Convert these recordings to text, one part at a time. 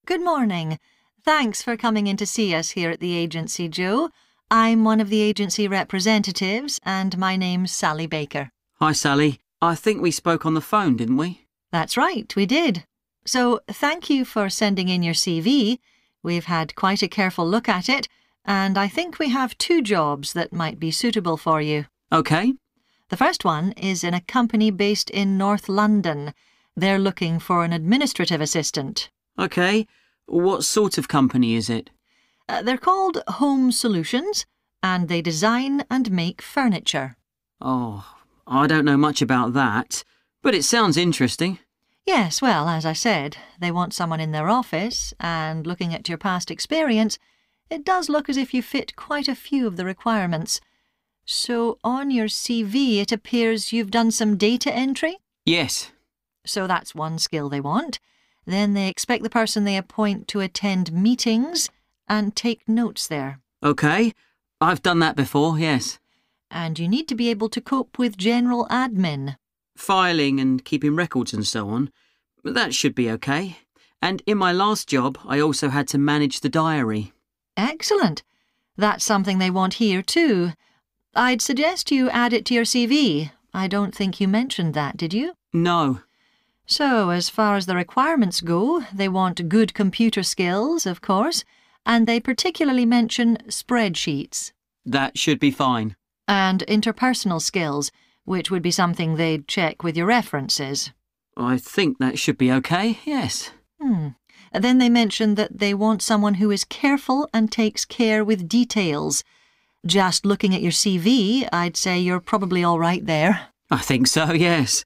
Good morning. Thanks for coming in to see us here at the agency, Joe. I'm one of the agency representatives, and my name's Sally Baker. Hi, Sally. I think we spoke on the phone, didn't we? That's right, we did. So, thank you for sending in your CV. We've had quite a careful look at it, and I think we have 2 jobs that might be suitable for you. OK. The first one is in a company based in North London. They're looking for an administrative assistant. OK. What sort of company is it? They're called Home Solutions, and they design and make furniture. Oh, I don't know much about that, but it sounds interesting. Yes, well, as I said, they want someone in their office, and looking at your past experience, it does look as if you fit quite a few of the requirements. So on your CV it appears you've done some data entry? Yes. So that's one skill they want. Then they expect the person they appoint to attend meetings and take notes there. OK. I've done that before, yes. And you need to be able to cope with general admin. Filing and keeping records and so on. That should be OK. And in my last job, I also had to manage the diary. Excellent. That's something they want here too. I'd suggest you add it to your CV. I don't think you mentioned that, did you? No. So, as far as the requirements go, they want good computer skills, of course, and they particularly mention spreadsheets. That should be fine. And interpersonal skills, which would be something they'd check with your references. I think that should be OK, yes. Then they mention that they want someone who is careful and takes care with details. Just looking at your CV, I'd say you're probably all right there. I think so, yes.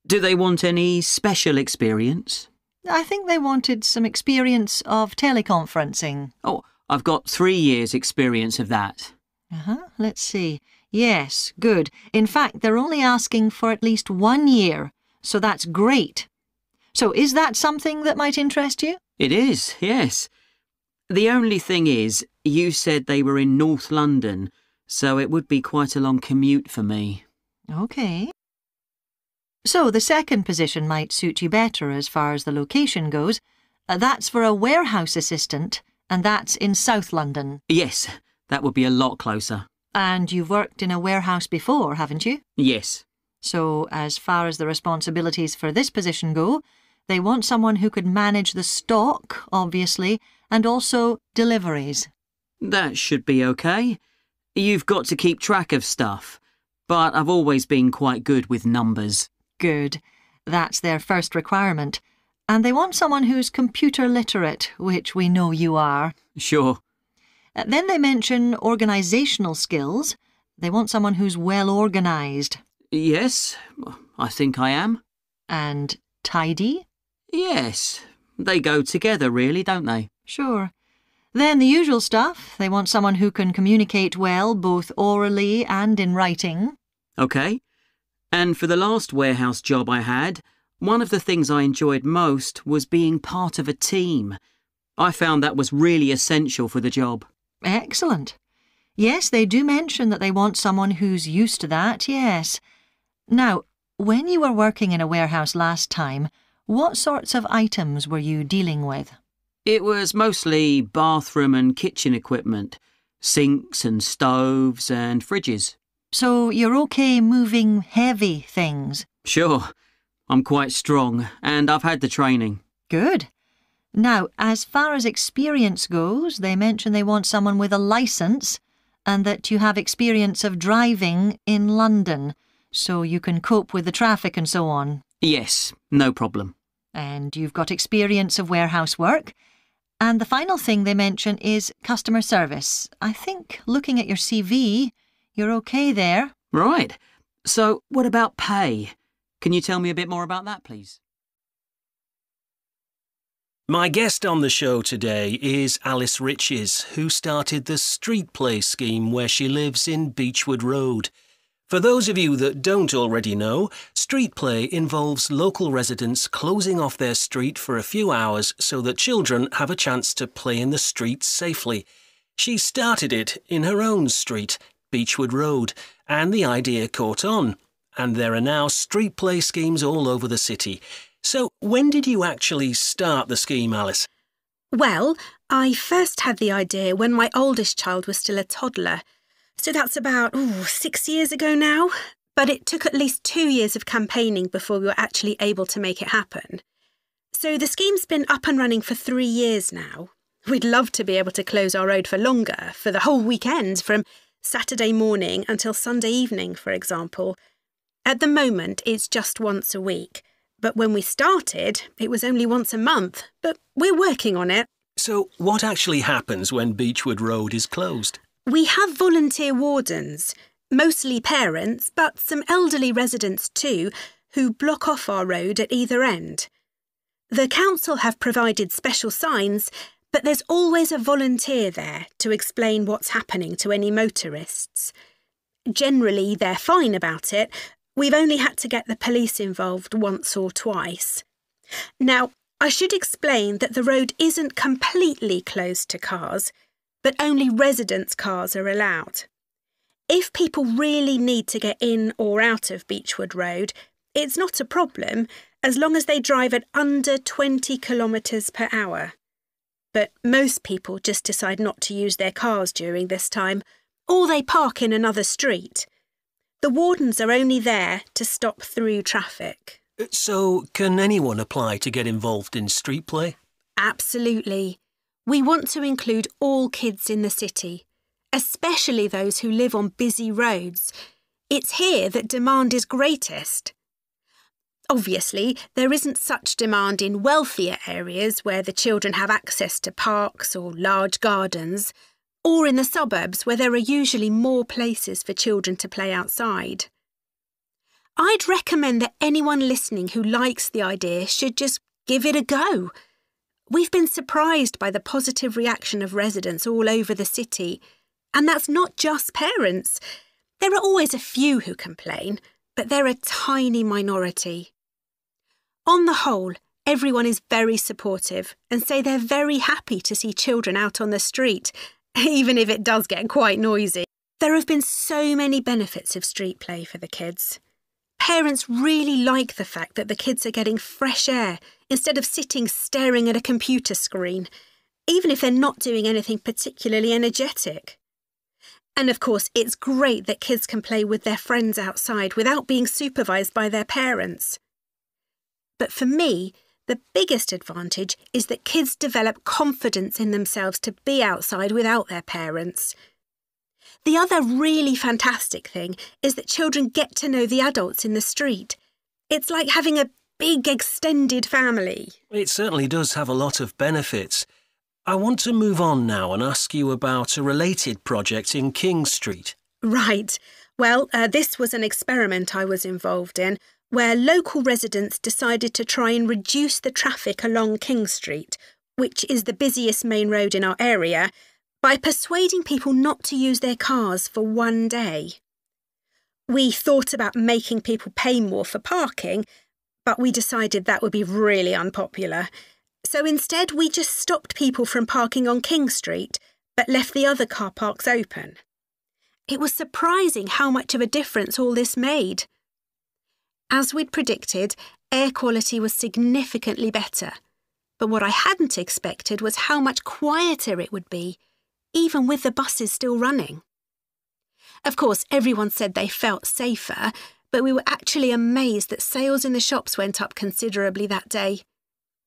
Do they want any special experience? I think they wanted some experience of teleconferencing. Oh, I've got 3 years' experience of that. Let's see. Yes, good. In fact, they're only asking for at least 1 year, so that's great. So is that something that might interest you? It is, yes. The only thing is, you said they were in North London, so it would be quite a long commute for me. OK. So the second position might suit you better as far as the location goes. That's for a warehouse assistant, and that's in South London. Yes, that would be a lot closer. And you've worked in a warehouse before, haven't you? Yes. So as far as the responsibilities for this position go, they want someone who could manage the stock, obviously, and also deliveries. That should be OK. You've got to keep track of stuff, but I've always been quite good with numbers. Good. That's their first requirement. And they want someone who's computer literate, which we know you are. Sure. Then they mention organisational skills. They want someone who's well organised. Yes, I think I am. And tidy? Yes, they go together really, don't they? Sure. Then the usual stuff. They want someone who can communicate well, both orally and in writing. OK. And for the last warehouse job I had, one of the things I enjoyed most was being part of a team. I found that was really essential for the job. Excellent. Yes, they do mention that they want someone who's used to that, yes. Now, when you were working in a warehouse last time, what sorts of items were you dealing with? It was mostly bathroom and kitchen equipment, sinks and stoves and fridges. So you're OK moving heavy things? Sure. I'm quite strong, and I've had the training. Good. Now, as far as experience goes, they mention they want someone with a licence and that you have experience of driving in London, so you can cope with the traffic and so on. Yes, no problem. And you've got experience of warehouse work. And the final thing they mention is customer service. I think, looking at your CV, you're OK there. Right. So, what about pay? Can you tell me a bit more about that, please? My guest on the show today is Alice Riches, who started the Street Play scheme where she lives in Beechwood Road. For those of you that don't already know, Street Play involves local residents closing off their street for a few hours so that children have a chance to play in the streets safely. She started it in her own street, Beechwood Road, and the idea caught on. And there are now street play schemes all over the city. So when did you actually start the scheme, Alice? Well, I first had the idea when my oldest child was still a toddler. So that's about 6 years ago now. But it took at least 2 years of campaigning before we were actually able to make it happen. So the scheme's been up and running for 3 years now. We'd love to be able to close our road for longer, for the whole weekend, from Saturday morning until Sunday evening, for example. At the moment, it's just once a week. But when we started, it was only once a month. But we're working on it. So what actually happens when Beechwood Road is closed? We have volunteer wardens, mostly parents, but some elderly residents too, who block off our road at either end. The council have provided special signs, but there's always a volunteer there to explain what's happening to any motorists. Generally, they're fine about it. We've only had to get the police involved once or twice. Now, I should explain that the road isn't completely closed to cars, but only residents' cars are allowed. If people really need to get in or out of Beechwood Road, it's not a problem as long as they drive at under 20 kilometres per hour. But most people just decide not to use their cars during this time, or they park in another street. The wardens are only there to stop through traffic. So can anyone apply to get involved in street play? Absolutely. We want to include all kids in the city, especially those who live on busy roads. It's here that demand is greatest. Obviously, there isn't such demand in wealthier areas where the children have access to parks or large gardens, or in the suburbs where there are usually more places for children to play outside. I'd recommend that anyone listening who likes the idea should just give it a go. We've been surprised by the positive reaction of residents all over the city, and that's not just parents. There are always a few who complain, but they're a tiny minority. On the whole, everyone is very supportive and say they're very happy to see children out on the street, even if it does get quite noisy. There have been so many benefits of street play for the kids. Parents really like the fact that the kids are getting fresh air instead of sitting staring at a computer screen, even if they're not doing anything particularly energetic. And of course, it's great that kids can play with their friends outside without being supervised by their parents. But for me, the biggest advantage is that kids develop confidence in themselves to be outside without their parents. The other really fantastic thing is that children get to know the adults in the street. It's like having a big extended family. It certainly does have a lot of benefits. I want to move on now and ask you about a related project in King Street. Right. Well, this was an experiment I was involved in, where local residents decided to try and reduce the traffic along King Street, which is the busiest main road in our area, by persuading people not to use their cars for one day. We thought about making people pay more for parking, but we decided that would be really unpopular. So instead, we just stopped people from parking on King Street, but left the other car parks open. It was surprising how much of a difference all this made. As we'd predicted, air quality was significantly better. But what I hadn't expected was how much quieter it would be, even with the buses still running. Of course, everyone said they felt safer, but we were actually amazed that sales in the shops went up considerably that day.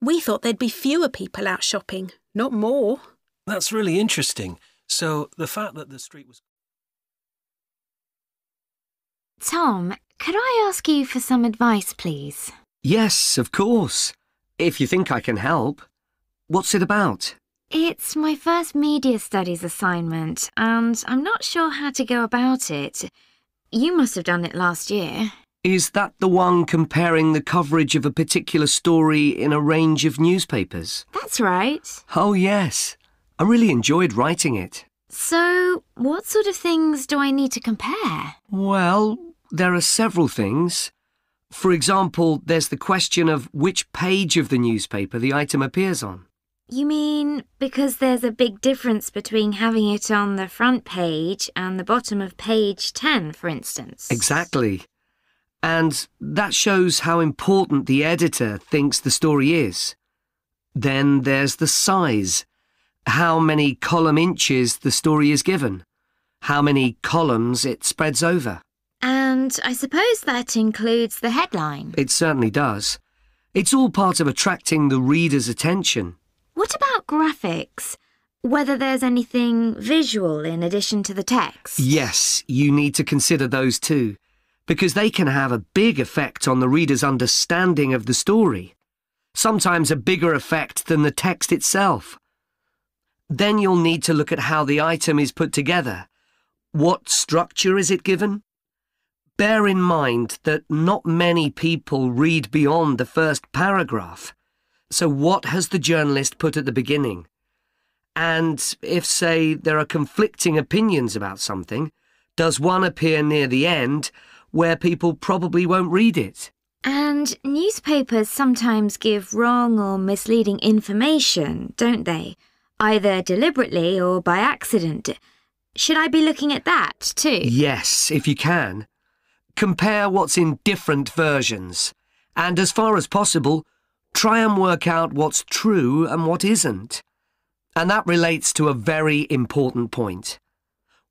We thought there'd be fewer people out shopping, not more. That's really interesting. So the fact that the street was... Tom, could I ask you for some advice, please? Yes, of course. If you think I can help. What's it about? It's my first media studies assignment, and I'm not sure how to go about it. You must have done it last year. Is that the one comparing the coverage of a particular story in a range of newspapers? That's right. Oh, yes. I really enjoyed writing it. So, what sort of things do I need to compare? Well, there are several things. For example, there's the question of which page of the newspaper the item appears on. You mean because there's a big difference between having it on the front page and the bottom of page 10, for instance? Exactly. And that shows how important the editor thinks the story is. Then there's the size. How many column inches the story is given. How many columns it spreads over. And I suppose that includes the headline. It certainly does. It's all part of attracting the reader's attention. What about graphics? Whether there's anything visual in addition to the text? Yes, you need to consider those too, because they can have a big effect on the reader's understanding of the story. Sometimes a bigger effect than the text itself. Then you'll need to look at how the item is put together. What structure is it given? Bear in mind that not many people read beyond the first paragraph. So what has the journalist put at the beginning? And if, say, there are conflicting opinions about something, does one appear near the end where people probably won't read it? And newspapers sometimes give wrong or misleading information, don't they? Either deliberately or by accident. Should I be looking at that too? Yes, if you can. Compare what's in different versions. And as far as possible, try and work out what's true and what isn't. And that relates to a very important point.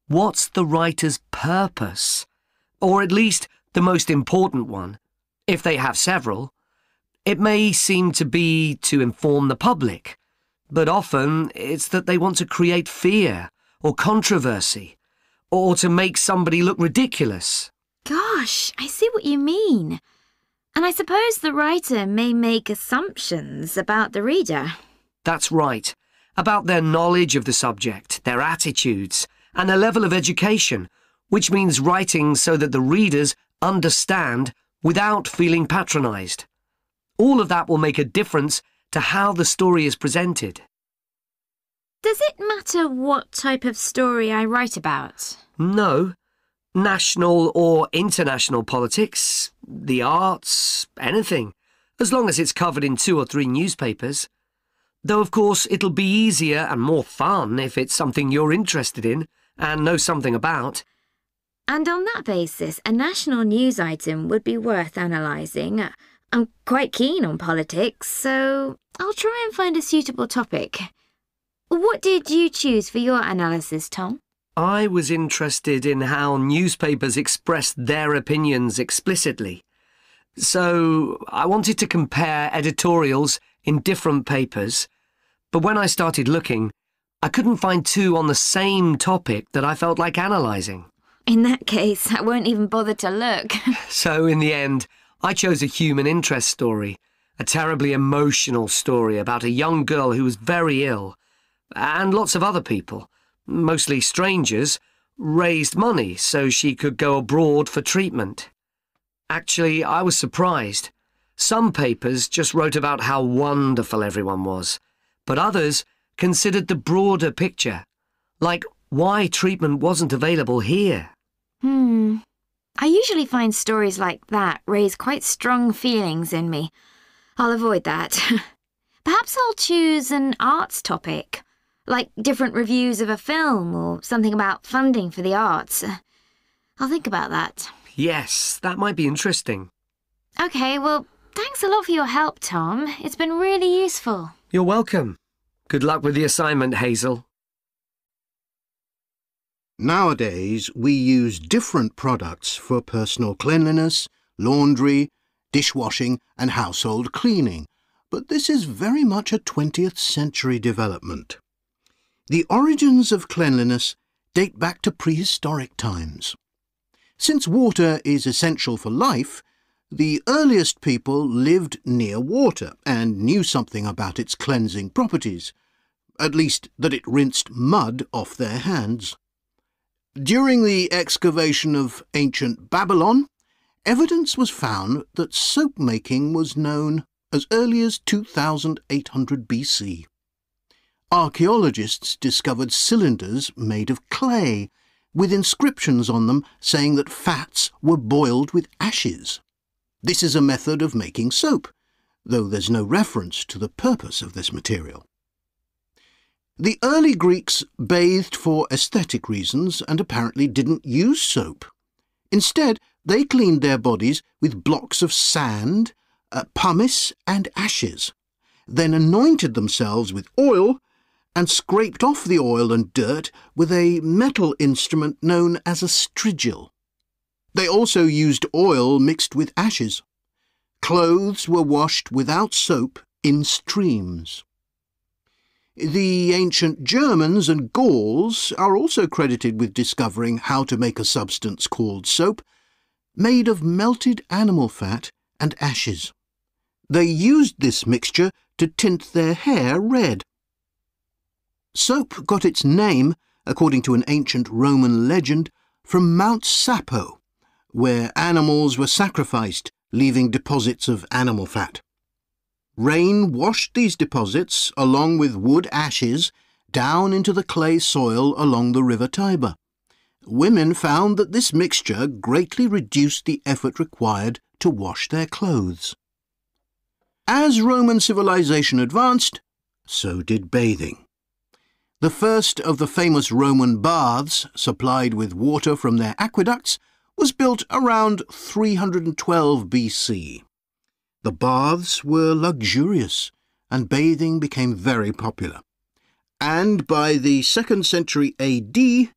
What's the writer's purpose? Or at least the most important one, if they have several. It may seem to be to inform the public, but often it's that they want to create fear or controversy, or to make somebody look ridiculous. Gosh, I see what you mean. And I suppose the writer may make assumptions about the reader. That's right. About their knowledge of the subject, their attitudes, and their level of education, which means writing so that the readers understand without feeling patronised. All of that will make a difference to how the story is presented. Does it matter what type of story I write about? No. National or international politics, the arts, anything, as long as it's covered in 2 or 3 newspapers. Though, of course, it'll be easier and more fun if it's something you're interested in and know something about. And on that basis, a national news item would be worth analysing. I'm quite keen on politics, so I'll try and find a suitable topic. What did you choose for your analysis, Tom? I was interested in how newspapers express their opinions explicitly. So I wanted to compare editorials in different papers, but when I started looking, I couldn't find 2 on the same topic that I felt like analysing. In that case, I won't even bother to look. So in the end, I chose a human interest story, a terribly emotional story about a young girl who was very ill, and lots of other people, mostly strangers, raised money so she could go abroad for treatment. Actually, I was surprised. Some papers just wrote about how wonderful everyone was, but others considered the broader picture, like why treatment wasn't available here. I usually find stories like that raise quite strong feelings in me. I'll avoid that. Perhaps I'll choose an arts topic, like different reviews of a film or something about funding for the arts. I'll think about that. Yes, that might be interesting. OK, well, thanks a lot for your help, Tom. It's been really useful. You're welcome. Good luck with the assignment, Hazel. Nowadays, we use different products for personal cleanliness, laundry, dishwashing and household cleaning, but this is very much a 20th century development. The origins of cleanliness date back to prehistoric times. Since water is essential for life, the earliest people lived near water and knew something about its cleansing properties, at least that it rinsed mud off their hands. During the excavation of ancient Babylon, evidence was found that soap making was known as early as 2800 BC. Archaeologists discovered cylinders made of clay, with inscriptions on them saying that fats were boiled with ashes. This is a method of making soap, though there's no reference to the purpose of this material. The early Greeks bathed for aesthetic reasons and apparently didn't use soap. Instead, they cleaned their bodies with blocks of sand, pumice and ashes, then anointed themselves with oil and scraped off the oil and dirt with a metal instrument known as a strigil. They also used oil mixed with ashes. Clothes were washed without soap in streams. The ancient Germans and Gauls are also credited with discovering how to make a substance called soap, made of melted animal fat and ashes. They used this mixture to tint their hair red. Soap got its name, according to an ancient Roman legend, from Mount Sapo, where animals were sacrificed, leaving deposits of animal fat. Rain washed these deposits, along with wood ashes, down into the clay soil along the river Tiber. Women found that this mixture greatly reduced the effort required to wash their clothes. As Roman civilization advanced, so did bathing. The first of the famous Roman baths, supplied with water from their aqueducts, was built around 312 BC. The baths were luxurious, and bathing became very popular. And by the 2nd century AD,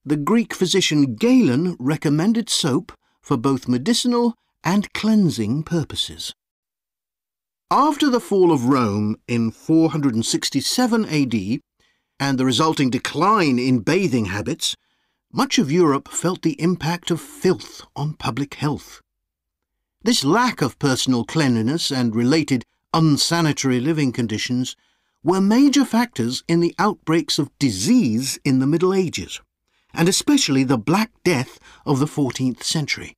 the Greek physician Galen recommended soap for both medicinal and cleansing purposes. After the fall of Rome in 467 AD and the resulting decline in bathing habits, much of Europe felt the impact of filth on public health. This lack of personal cleanliness and related unsanitary living conditions were major factors in the outbreaks of disease in the Middle Ages, and especially the Black Death of the 14th century.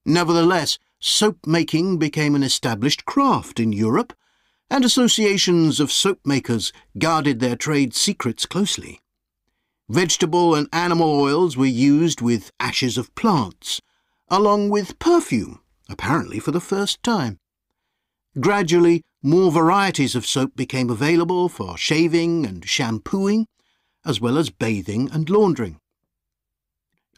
Nevertheless, soap-making became an established craft in Europe, and associations of soap-makers guarded their trade secrets closely. Vegetable and animal oils were used with ashes of plants, along with perfume, apparently for the first time. Gradually, more varieties of soap became available for shaving and shampooing, as well as bathing and laundering.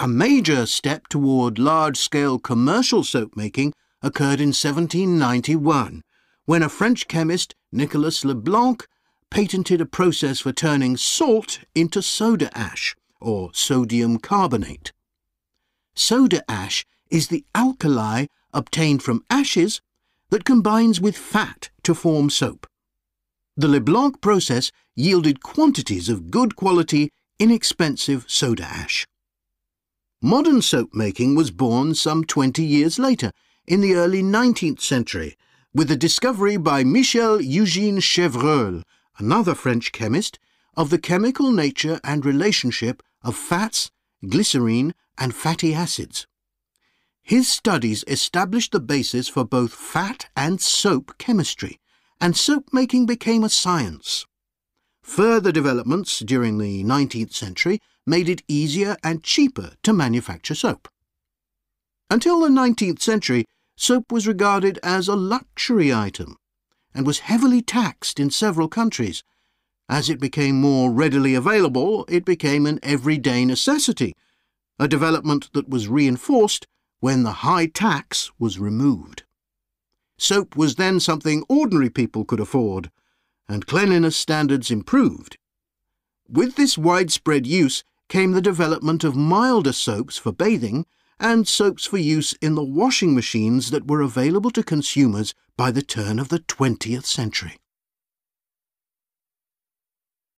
A major step toward large-scale commercial soap-making occurred in 1791, when a French chemist, Nicolas Leblanc, patented a process for turning salt into soda ash, or sodium carbonate. Soda ash is the alkali obtained from ashes that combines with fat to form soap. The Leblanc process yielded quantities of good quality, inexpensive soda ash. Modern soap making was born some 20 years later, in the early 19th century, with the discovery by Michel Eugène Chevreul, another French chemist, of the chemical nature and relationship of fats, glycerine, and fatty acids. His studies established the basis for both fat and soap chemistry, and soap making became a science. Further developments during the 19th century made it easier and cheaper to manufacture soap. Until the 19th century, soap was regarded as a luxury item and was heavily taxed in several countries. As it became more readily available, it became an everyday necessity, a development that was reinforced when the high tax was removed. Soap was then something ordinary people could afford, and cleanliness standards improved. With this widespread use came the development of milder soaps for bathing and soaps for use in the washing machines that were available to consumers by the turn of the 20th century.